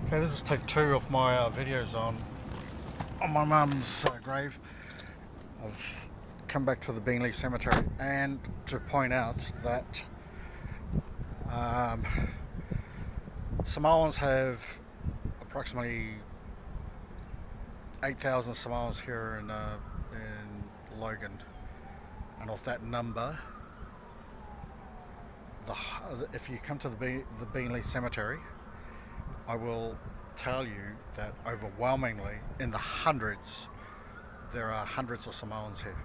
Okay, this is take 2 of my videos on my mum's grave. I've come back to the Beenleigh Cemetery and to point out that Samoans have approximately 8,000 Samoans here in Logan, and of that number, if you come to the Beenleigh Cemetery, I will tell you that overwhelmingly, in the hundreds, there are hundreds of Samoans here.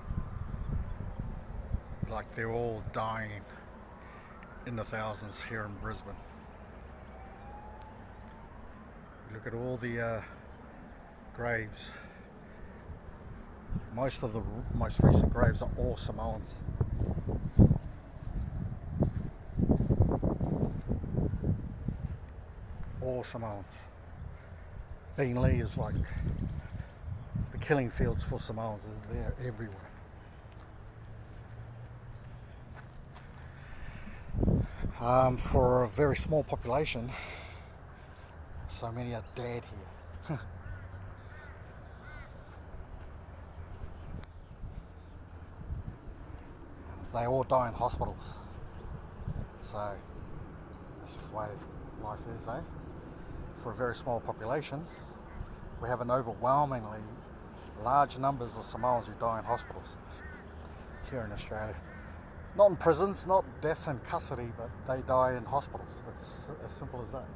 Like, they're all dying in the thousands here in Brisbane. Look at all the graves. Most of the most recent graves are all Samoans. All Samoans. Beenleigh is like the killing fields for Samoans. They're everywhere. For a very small population, so many are dead here. They all die in hospitals. So that's just the way life is, eh? For a very small population, we have an overwhelmingly large numbers of Samoans who die in hospitals here in Australia. Not in prisons, not deaths in custody, but they die in hospitals. That's as simple as that.